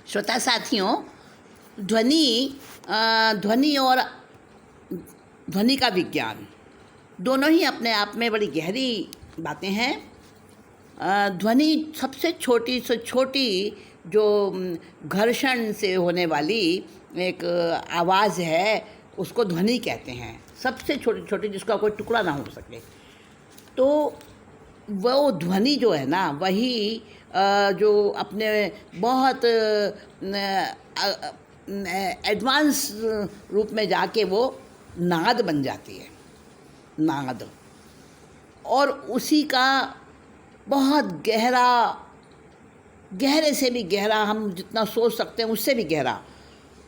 श्रोता साथियों, ध्वनि ध्वनि और ध्वनि का विज्ञान दोनों ही अपने आप में बड़ी गहरी बातें हैं। ध्वनि सबसे छोटी से छोटी जो घर्षण से होने वाली एक आवाज़ है उसको ध्वनि कहते हैं। सबसे छोटी छोटी जिसका कोई टुकड़ा ना हो सके, तो वो ध्वनि जो है ना, वही जो अपने बहुत एडवांस रूप में जाके वो नाद बन जाती है, नाद। और उसी का बहुत गहरा, गहरे से भी गहरा, हम जितना सोच सकते हैं उससे भी गहरा,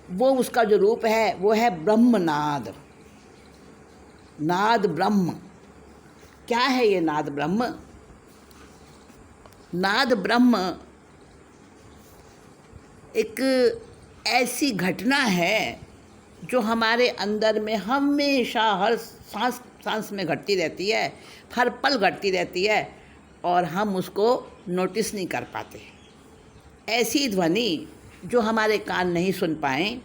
वो उसका जो रूप है वो है ब्रह्मनाद। नाद ब्रह्म। क्या है ये नाद ब्रह्म? नाद ब्रह्म एक ऐसी घटना है जो हमारे अंदर में हमेशा हर सांस सांस में घटती रहती है, हर पल घटती रहती है, और हम उसको नोटिस नहीं कर पाते। ऐसी ध्वनि जो हमारे कान नहीं सुन पाए,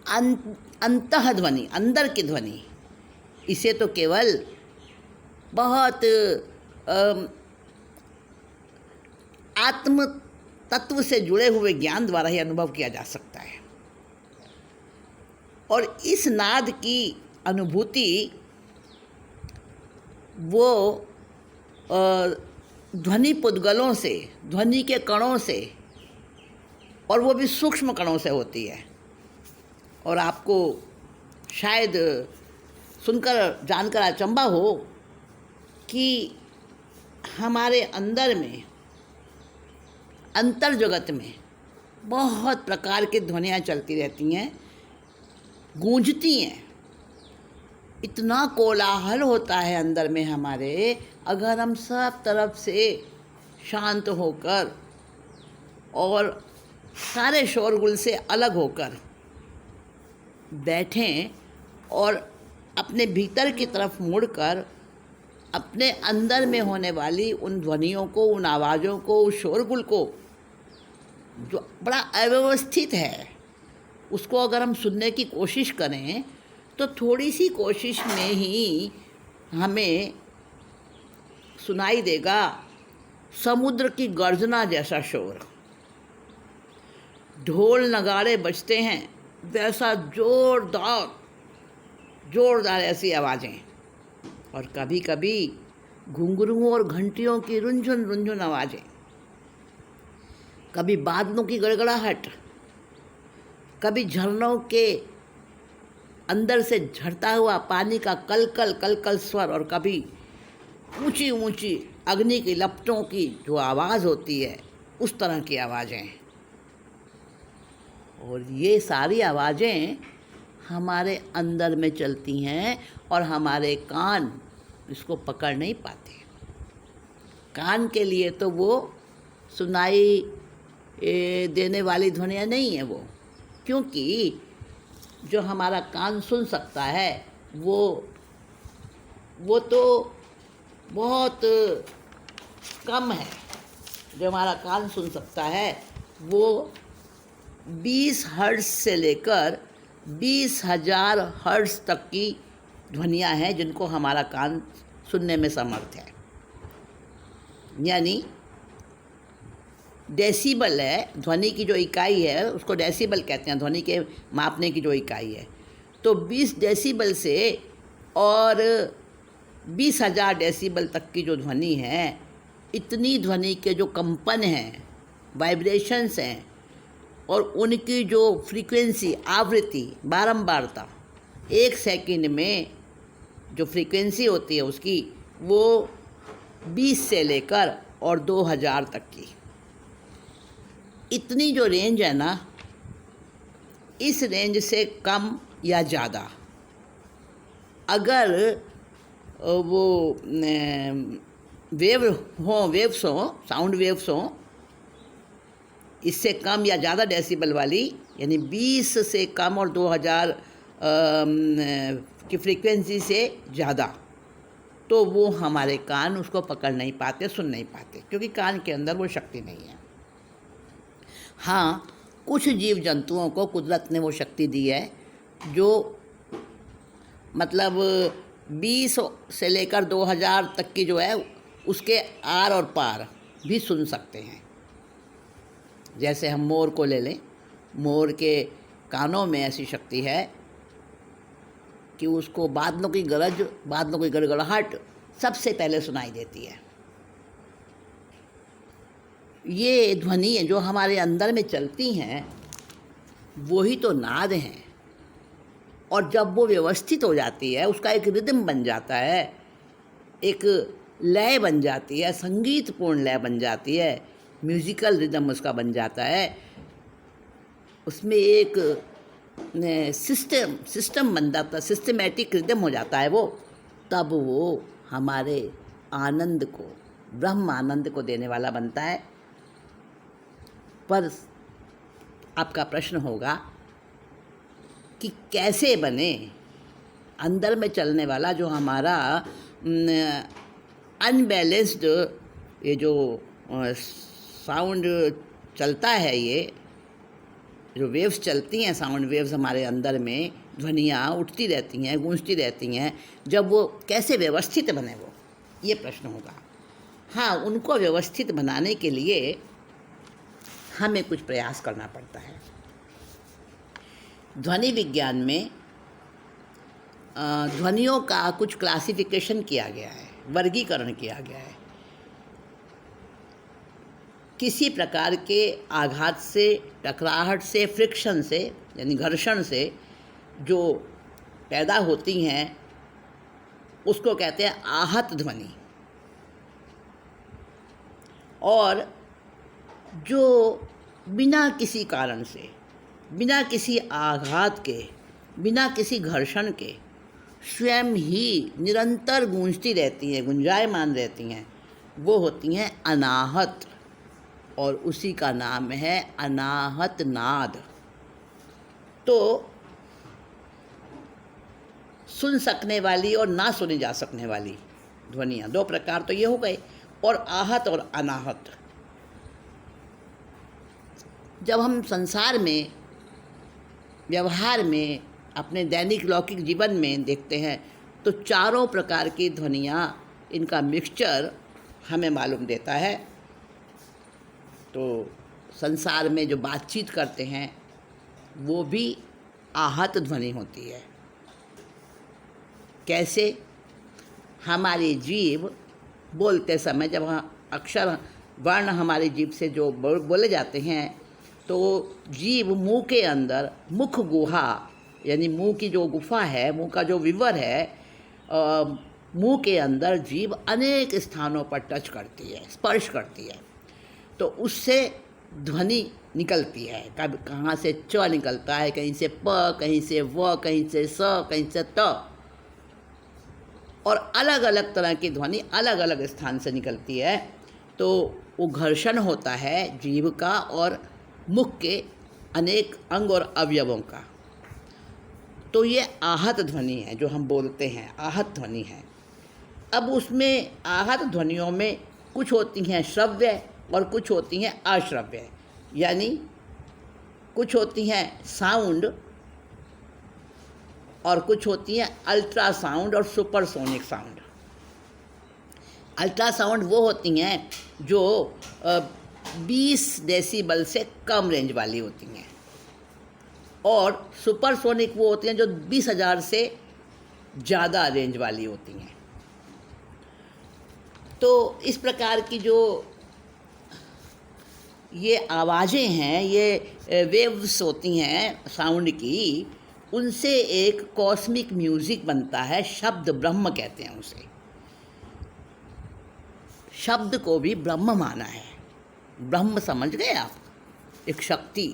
अंतः ध्वनि, अंदर की ध्वनि, इसे तो केवल बहुत आत्म तत्व से जुड़े हुए ज्ञान द्वारा ही अनुभव किया जा सकता है। और इस नाद की अनुभूति वो ध्वनि पुद्गलों से, ध्वनि के कणों से, और वो भी सूक्ष्म कणों से होती है। और आपको शायद सुनकर जानकर अचंभा हो कि हमारे अंदर में, अंतर जगत में बहुत प्रकार की ध्वनियाँ चलती रहती हैं, गूंजती हैं। इतना कोलाहल होता है अंदर में हमारे, अगर हम सब तरफ से शांत होकर और सारे शोरगुल से अलग होकर बैठें और अपने भीतर की तरफ मुड़कर अपने अंदर में होने वाली उन ध्वनियों को, उन आवाज़ों को, उस शोरगुल को जो बड़ा अव्यवस्थित है, उसको अगर हम सुनने की कोशिश करें तो थोड़ी सी कोशिश में ही हमें सुनाई देगा समुद्र की गर्जना जैसा शोर। ढोल नगाड़े बजते हैं वैसा जोरदार ऐसी आवाज़ें, और कभी कभी घुंघरुओं और घंटियों की रुंझुन आवाज़ें, कभी बादलों की गड़गड़ाहट, कभी झरनों के अंदर से झरता हुआ पानी का कलकल स्वर, और कभी ऊंची ऊंची अग्नि की लपटों की जो आवाज़ होती है, उस तरह की आवाज़ें। और ये सारी आवाज़ें हमारे अंदर में चलती हैं और हमारे कान इसको पकड़ नहीं पाते। कान के लिए तो वो सुनाई देने वाली ध्वनियाँ नहीं है वो, क्योंकि जो हमारा कान सुन सकता है वो तो बहुत कम है। जो हमारा कान सुन सकता है वो 20 हर्ट्ज़ से लेकर 20,000 हर्ट्ज़ तक की ध्वनियाँ हैं जिनको हमारा कान सुनने में समर्थ है। यानी डेसिबल है, ध्वनि की जो इकाई है उसको डेसिबल कहते हैं, ध्वनि के मापने की जो इकाई है। तो 20 डेसिबल से और 20,000 डेसिबल तक की जो ध्वनि है, इतनी ध्वनि के जो कंपन हैं, वाइब्रेशंस हैं, और उनकी जो फ्रीक्वेंसी, आवृत्ति, बारंबारता, 1 सेकंड में जो फ्रीक्वेंसी होती है उसकी, वो 20 से लेकर और 2000 तक की, इतनी जो रेंज है ना, इस रेंज से कम या ज़्यादा अगर वो वेव्स हो, साउंड वेव्स हो, इससे कम या ज़्यादा डेसिबल वाली, यानी 20 से कम और 2000 की फ्रीक्वेंसी से ज़्यादा, तो वो हमारे कान उसको पकड़ नहीं पाते, सुन नहीं पाते, क्योंकि कान के अंदर वो शक्ति नहीं है। हाँ, कुछ जीव जंतुओं को कुदरत ने वो शक्ति दी है जो मतलब 20 से लेकर 2000 तक की जो है उसके आर और पार भी सुन सकते हैं। जैसे हम मोर को ले लें, मोर के कानों में ऐसी शक्ति है कि उसको बादलों की गरज, बादलों की गड़गड़ाहट सबसे पहले सुनाई देती है। ये ध्वनि जो हमारे अंदर में चलती हैं वही तो नाद हैं, और जब वो व्यवस्थित हो जाती है, उसका एक रिदम बन जाता है, एक लय बन जाती है, संगीतपूर्ण लय बन जाती है, म्यूजिकल रिदम उसका बन जाता है, उसमें एक सिस्टम बन जाता है, सिस्टमेटिक रिदम हो जाता है वो, तब वो हमारे आनंद को, ब्रह्म आनंद को देने वाला बनता है। पर आपका प्रश्न होगा कि कैसे बने अंदर में चलने वाला जो हमारा अनबैलेंस्ड ये जो साउंड चलता है, ये जो वेव्स चलती हैं, साउंड वेव्स हमारे अंदर में ध्वनियाँ उठती रहती हैं, गूंजती रहती हैं, जब वो कैसे व्यवस्थित बने वो, ये प्रश्न होगा। हाँ, उनको व्यवस्थित बनाने के लिए हमें कुछ प्रयास करना पड़ता है। ध्वनि विज्ञान में ध्वनियों का कुछ क्लासिफिकेशन किया गया है, वर्गीकरण किया गया है। किसी प्रकार के आघात से, टकराहट से, फ्रिक्शन से यानी घर्षण से जो पैदा होती हैं उसको कहते हैं आहत ध्वनि, और जो बिना किसी कारण से, बिना किसी आघात के, बिना किसी घर्षण के स्वयं ही निरंतर गूंजती रहती हैं, गुंजायमान रहती हैं, वो होती हैं अनाहत, और उसी का नाम है अनाहत नाद। तो सुन सकने वाली और ना सुनी जा सकने वाली ध्वनियाँ, दो प्रकार तो ये हो गए, और आहत और अनाहत। जब हम संसार में, व्यवहार में, अपने दैनिक लौकिक जीवन में देखते हैं तो चारों प्रकार की ध्वनियाँ, इनका मिक्सचर हमें मालूम देता है। तो संसार में जो बातचीत करते हैं वो भी आहत ध्वनि होती है। कैसे? हमारी जीभ बोलते समय जब अक्षर वर्ण हमारी जीभ से जो बोले जाते हैं तो जीभ मुंह के अंदर, मुख गुहा यानी मुंह की जो गुफा है, मुंह का जो विवर है, मुंह के अंदर जीभ अनेक स्थानों पर टच करती है, स्पर्श करती है, तो उससे ध्वनि निकलती है। कब कहाँ से च निकलता है, कहीं से प, कहीं से व, कहीं से स, कहीं से त, और अलग अलग तरह की ध्वनि अलग अलग स्थान से निकलती है। तो वो घर्षण होता है जीभ का और मुख के अनेक अंग और अवयवों का। तो ये आहत ध्वनि है जो हम बोलते हैं, आहत ध्वनि है। अब उसमें आहत ध्वनियों में कुछ होती हैं श्रव्य और कुछ होती हैं अश्रव्य, यानी कुछ होती हैं साउंड और कुछ होती हैं अल्ट्रासाउंड और सुपरसोनिक साउंड। अल्ट्रासाउंड वो होती हैं जो 20 डेसिबल से कम रेंज वाली होती हैं, और सुपरसोनिक वो होती हैं जो 20,000 से ज़्यादा रेंज वाली होती हैं। तो इस प्रकार की जो ये आवाज़ें हैं, ये वेव्स होती हैं साउंड की, उनसे एक कॉस्मिक म्यूज़िक बनता है। शब्द ब्रह्म कहते हैं उसे। शब्द को भी ब्रह्म माना है। ब्रह्म समझ गए आप? एक शक्ति,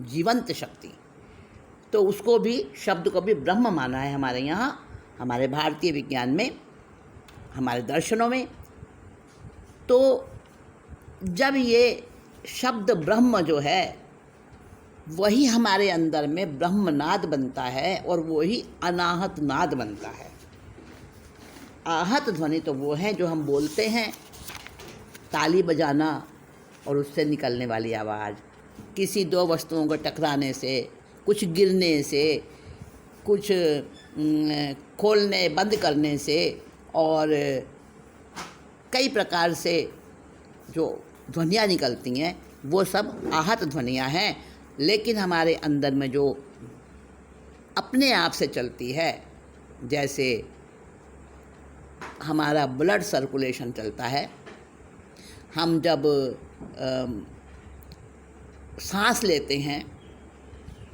जीवंत शक्ति, तो उसको भी, शब्द को भी ब्रह्म माना है हमारे यहाँ, हमारे भारतीय विज्ञान में, हमारे दर्शनों में। तो जब ये शब्द ब्रह्म जो है वही हमारे अंदर में ब्रह्मनाद बनता है और वही अनाहत नाद बनता है। आहत ध्वनि तो वो है जो हम बोलते हैं, ताली बजाना, और उससे निकलने वाली आवाज़, किसी दो वस्तुओं को टकराने से, कुछ गिरने से, कुछ खोलने बंद करने से, और कई प्रकार से जो ध्वनियाँ निकलती हैं वो सब आहत ध्वनियाँ हैं। लेकिन हमारे अंदर में जो अपने आप से चलती है, जैसे हमारा ब्लड सर्कुलेशन चलता है, हम जब सांस लेते हैं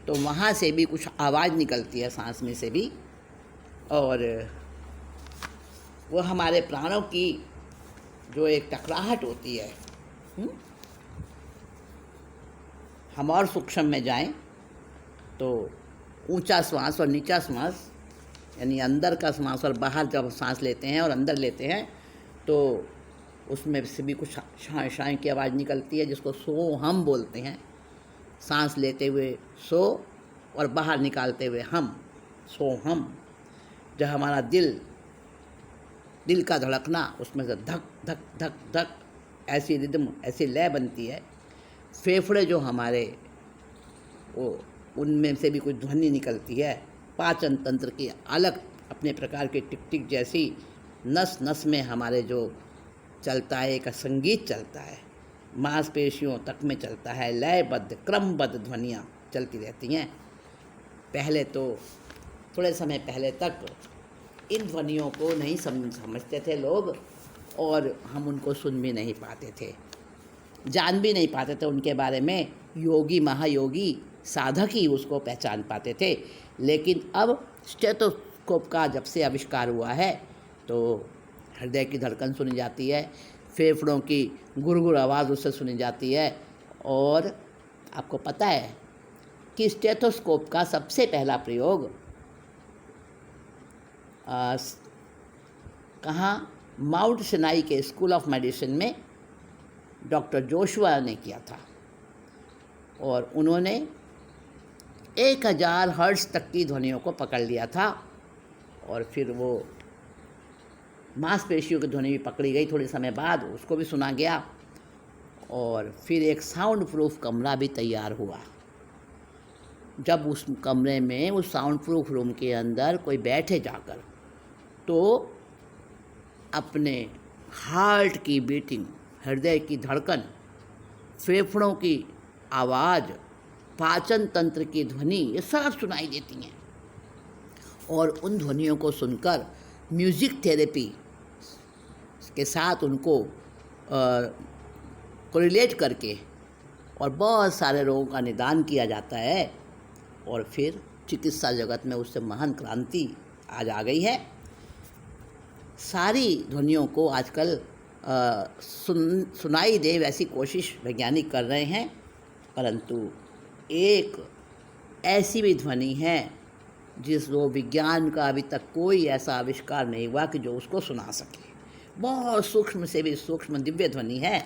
तो वहाँ से भी कुछ आवाज़ निकलती है, सांस में से भी, और वो हमारे प्राणों की जो एक टकराहट होती है। हम और सूक्ष्म में जाएं तो ऊंचा श्वास और नीचा श्वास, यानी अंदर का श्वास और बाहर जब सांस लेते हैं और अंदर लेते हैं तो उसमें से भी कुछ शां शां की आवाज़ निकलती है, जिसको सो हम बोलते हैं। सांस लेते हुए सो और बाहर निकालते हुए हम, सो हम। जब हमारा दिल का धड़कना, उसमें से धक धक धक धक ऐसी रिदम, ऐसी लय बनती है। फेफड़े जो हमारे, वो उनमें से भी कुछ ध्वनि निकलती है। पाचन तंत्र की अलग अपने प्रकार की टिक टिक जैसी नस नस में हमारे जो चलता है, एक संगीत चलता है, मांसपेशियों तक में चलता है, लयबद्ध क्रमबद्ध ध्वनियाँ चलती रहती हैं। पहले तो थोड़े समय पहले तक इन ध्वनियों को नहीं समझते थे लोग, और हम उनको सुन भी नहीं पाते थे, जान भी नहीं पाते थे उनके बारे में। योगी महायोगी साधक ही उसको पहचान पाते थे। लेकिन अब स्टेथोस्कोप का जब से आविष्कार हुआ है तो हृदय की धड़कन सुनी जाती है, फेफड़ों की गुरगुर आवाज़ उससे सुनी जाती है। और आपको पता है कि स्टेथोस्कोप का सबसे पहला प्रयोग कहाँ, माउंट सिनाई के स्कूल ऑफ मेडिसिन में डॉक्टर जोशुआ ने किया था, और उन्होंने 1000 हर्ट्ज तक की ध्वनियों को पकड़ लिया था। और फिर वो मांसपेशियों की ध्वनि भी पकड़ी गई, थोड़े समय बाद उसको भी सुना गया, और फिर एक साउंड प्रूफ कमरा भी तैयार हुआ। जब उस कमरे में, उस साउंड प्रूफ रूम के अंदर कोई बैठे जाकर, तो अपने हार्ट की बीटिंग, हृदय की धड़कन, फेफड़ों की आवाज़, पाचन तंत्र की ध्वनि, ये सब सुनाई देती हैं। और उन ध्वनियों को सुनकर म्यूज़िक थेरेपी के साथ उनको कोरिलेट करके और बहुत सारे रोगों का निदान किया जाता है। और फिर चिकित्सा जगत में उससे महान क्रांति आज आ गई है। सारी ध्वनियों को आजकल सुनाई दे वैसी कोशिश वैज्ञानिक कर रहे हैं, परंतु एक ऐसी भी ध्वनि है जिसको विज्ञान का अभी तक कोई ऐसा आविष्कार नहीं हुआ कि जो उसको सुना सके। बहुत सूक्ष्म से भी सूक्ष्म दिव्य ध्वनि है,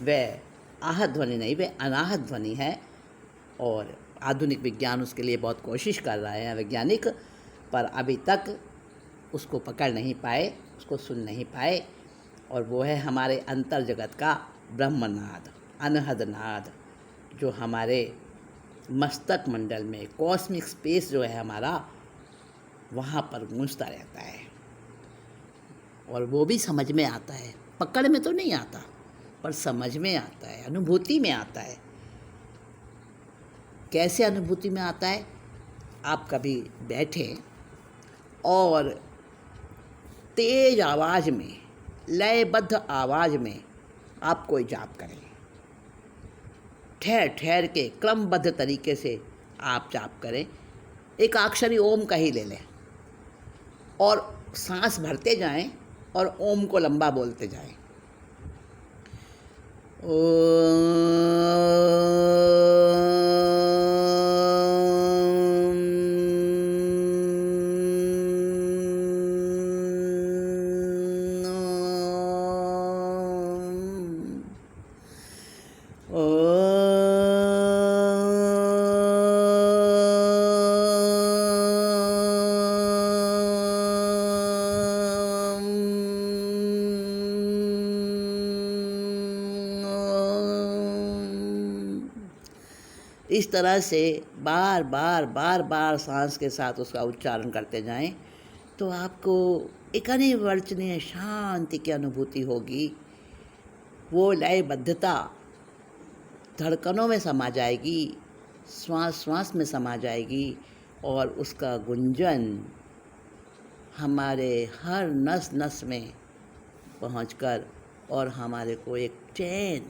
वह आहत ध्वनि नहीं, वह अनाहत ध्वनि है। और आधुनिक विज्ञान उसके लिए बहुत कोशिश कर रहे हैं वैज्ञानिक, पर अभी तक उसको पकड़ नहीं पाए, उसको सुन नहीं पाए। और वो है हमारे अंतर जगत का ब्रह्मनाद, अनहद नाद, जो हमारे मस्तक मंडल में, कॉस्मिक स्पेस जो है हमारा, वहाँ पर गूंजता रहता है। और वो भी समझ में आता है, पकड़ में तो नहीं आता, पर समझ में आता है, अनुभूति में आता है। कैसे अनुभूति में आता है? आप कभी बैठे और तेज आवाज़ में, लयबद्ध आवाज़ में आप कोई जाप करें, ठहर ठहर के क्रमबद्ध तरीके से आप जाप करें। एक अक्षरी ओम का ही ले लें और सांस भरते जाएं और ओम को लंबा बोलते जाएं। इस तरह से बार बार बार बार सांस के साथ उसका उच्चारण करते जाएं तो आपको एक अनिर्वचनीय शांति की अनुभूति होगी। वो लयबद्धता धड़कनों में समा जाएगी, श्वास श्वास में समा जाएगी और उसका गुंजन हमारे हर नस नस में पहुंचकर और हमारे को एक चैन,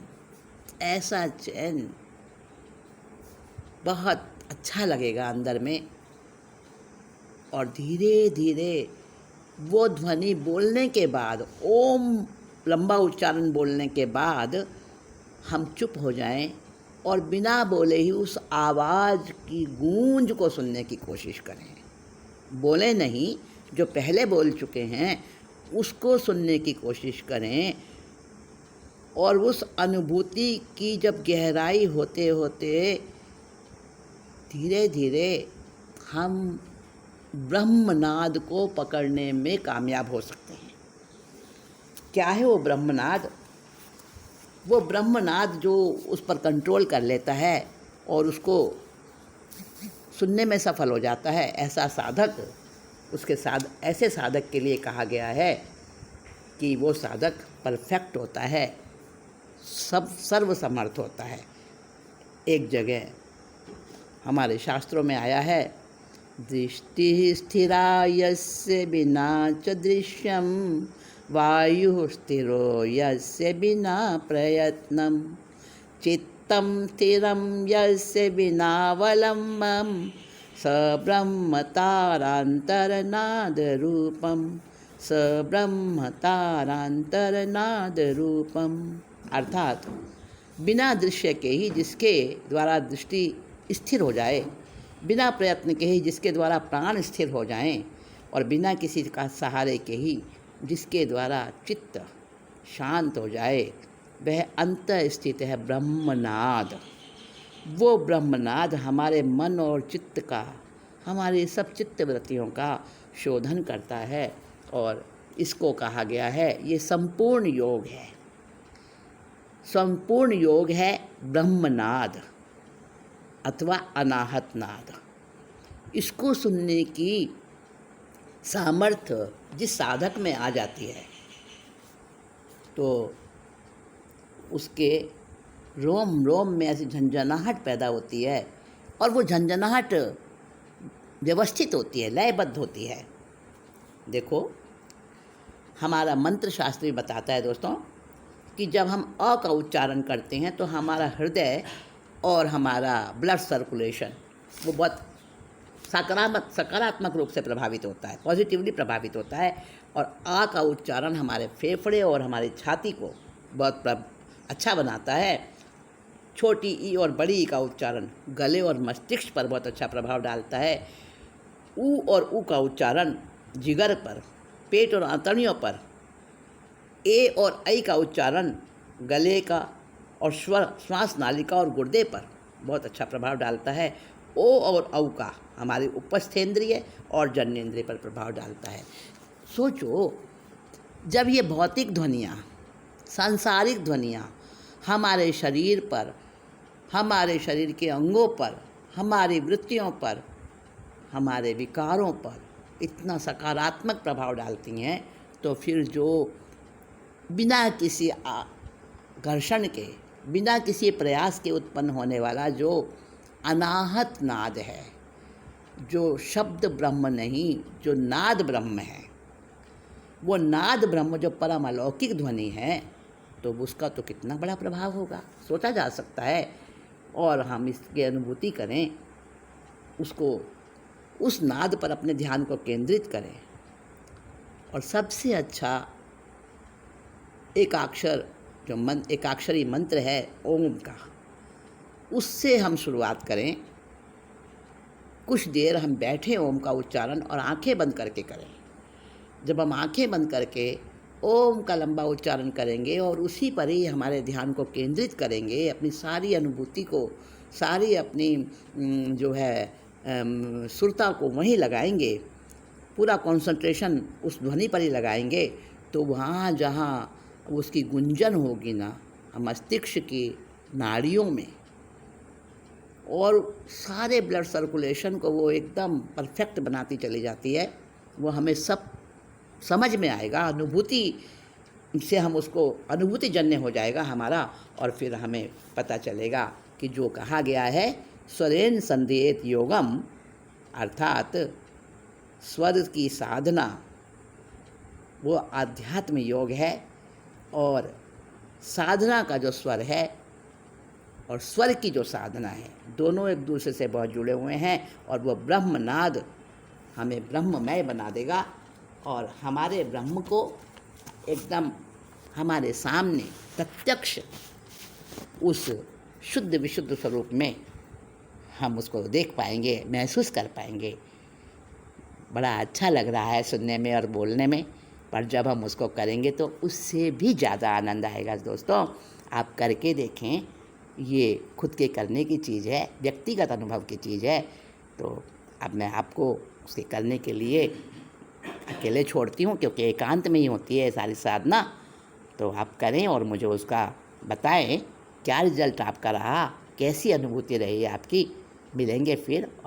ऐसा चैन बहुत अच्छा लगेगा अंदर में। और धीरे धीरे वो ध्वनि बोलने के बाद, ओम लंबा उच्चारण बोलने के बाद हम चुप हो जाएं और बिना बोले ही उस आवाज़ की गूंज को सुनने की कोशिश करें। बोले नहीं, जो पहले बोल चुके हैं उसको सुनने की कोशिश करें। और उस अनुभूति की जब गहराई होते होते धीरे धीरे हम ब्रह्मनाद को पकड़ने में कामयाब हो सकते हैं। क्या है वो ब्रह्मनाद? वो ब्रह्मनाद जो उस पर कंट्रोल कर लेता है और उसको सुनने में सफल हो जाता है, ऐसा साधक, ऐसे साधक के लिए कहा गया है कि वो साधक परफेक्ट होता है, सब सर्वसमर्थ होता है। एक जगह हमारे शास्त्रों में आया है, दृष्टि स्थिरा यस्य बिना च दृश्यम वायु स्थिरो यस्य बिना प्रयत्नम चित्तम स्थिरम यस्य बिनावलंबम स ब्रह्म तारांतरनाद रूपम, स ब्रह्म तारांतरनाद रूपम। अर्थात बिना दृश्य के ही जिसके द्वारा दृष्टि स्थिर हो जाए, बिना प्रयत्न के ही जिसके द्वारा प्राण स्थिर हो जाएं, और बिना किसी का सहारे के ही जिसके द्वारा चित्त शांत हो जाए, वह अंतः स्थित है ब्रह्मनाद। वो ब्रह्मनाद हमारे मन और चित्त का, हमारी सब चित्त वृत्तियों का शोधन करता है। और इसको कहा गया है, ये संपूर्ण योग है, संपूर्ण योग है ब्रह्मनाद अथवा अनाहत नाद। इसको सुनने की सामर्थ्य जिस साधक में आ जाती है तो उसके रोम रोम में ऐसी झंझनाहट पैदा होती है, और वो झंझनाहट व्यवस्थित होती है, लयबद्ध होती है। देखो, हमारा मंत्र शास्त्र भी बताता है दोस्तों कि जब हम अ का उच्चारण करते हैं तो हमारा हृदय और हमारा ब्लड सर्कुलेशन वो बहुत सकारात्मक रूप से प्रभावित होता है, पॉजिटिवली प्रभावित होता है। और आ का उच्चारण हमारे फेफड़े और हमारी छाती को बहुत अच्छा बनाता है। छोटी ई और बड़ी ई का उच्चारण गले और मस्तिष्क पर बहुत अच्छा प्रभाव डालता है। ऊ और ऊ का उच्चारण जिगर पर, पेट और आंतड़ियों पर। ए और ऐ का उच्चारण गले का और श्वास नालिका और गुर्दे पर बहुत अच्छा प्रभाव डालता है। ओ और औ का हमारे उपस्थेंद्रिय और जन्नेंद्रिय पर प्रभाव डालता है। सोचो, जब ये भौतिक ध्वनियाँ, सांसारिक ध्वनियाँ हमारे शरीर पर, हमारे शरीर के अंगों पर, हमारी वृत्तियों पर, हमारे विकारों पर इतना सकारात्मक प्रभाव डालती हैं, तो फिर जो बिना किसी घर्षण के, बिना किसी प्रयास के उत्पन्न होने वाला जो अनाहत नाद है, जो शब्द ब्रह्म नहीं, जो नाद ब्रह्म है, वो नाद ब्रह्म जो परम अलौकिक ध्वनि है, तो उसका तो कितना बड़ा प्रभाव होगा, सोचा जा सकता है। और हम इसकी अनुभूति करें, उसको, उस नाद पर अपने ध्यान को केंद्रित करें। और सबसे अच्छा एकाक्षरी मंत्र है ओम का, उससे हम शुरुआत करें। कुछ देर हम बैठे ओम का उच्चारण और आंखें बंद करके करें। जब हम आंखें बंद करके ओम का लंबा उच्चारण करेंगे और उसी पर ही हमारे ध्यान को केंद्रित करेंगे, अपनी सारी अनुभूति को, सारी अपनी जो है सुरता को वहीं लगाएंगे, पूरा कंसंट्रेशन उस ध्वनि पर ही लगाएंगे, तो वहाँ जहाँ उसकी गुंजन होगी ना, मस्तिष्क की नाड़ियों में, और सारे ब्लड सर्कुलेशन को वो एकदम परफेक्ट बनाती चली जाती है। वो हमें सब समझ में आएगा, अनुभूति से हम उसको अनुभूति जन्य हो जाएगा हमारा, और फिर हमें पता चलेगा कि जो कहा गया है स्वरेन संध्येत योगम, अर्थात स्वर की साधना वो आध्यात्म योग है, और साधना का जो स्वर है और स्वर की जो साधना है दोनों एक दूसरे से बहुत जुड़े हुए हैं, और वो ब्रह्मनाद हमें ब्रह्ममय बना देगा और हमारे ब्रह्म को एकदम हमारे सामने प्रत्यक्ष उस शुद्ध विशुद्ध स्वरूप में हम उसको देख पाएंगे, महसूस कर पाएंगे। बड़ा अच्छा लग रहा है सुनने में और बोलने में, पर जब हम उसको करेंगे तो उससे भी ज़्यादा आनंद आएगा। दोस्तों, आप करके देखें, ये खुद के करने की चीज़ है, व्यक्तिगत अनुभव की चीज़ है। तो अब मैं आपको उसके करने के लिए अकेले छोड़ती हूँ, क्योंकि एकांत में ही होती है सारी साधना। तो आप करें और मुझे उसका बताएं क्या रिज़ल्ट आपका रहा, कैसी अनुभूति रही आपकी। मिलेंगे फिर।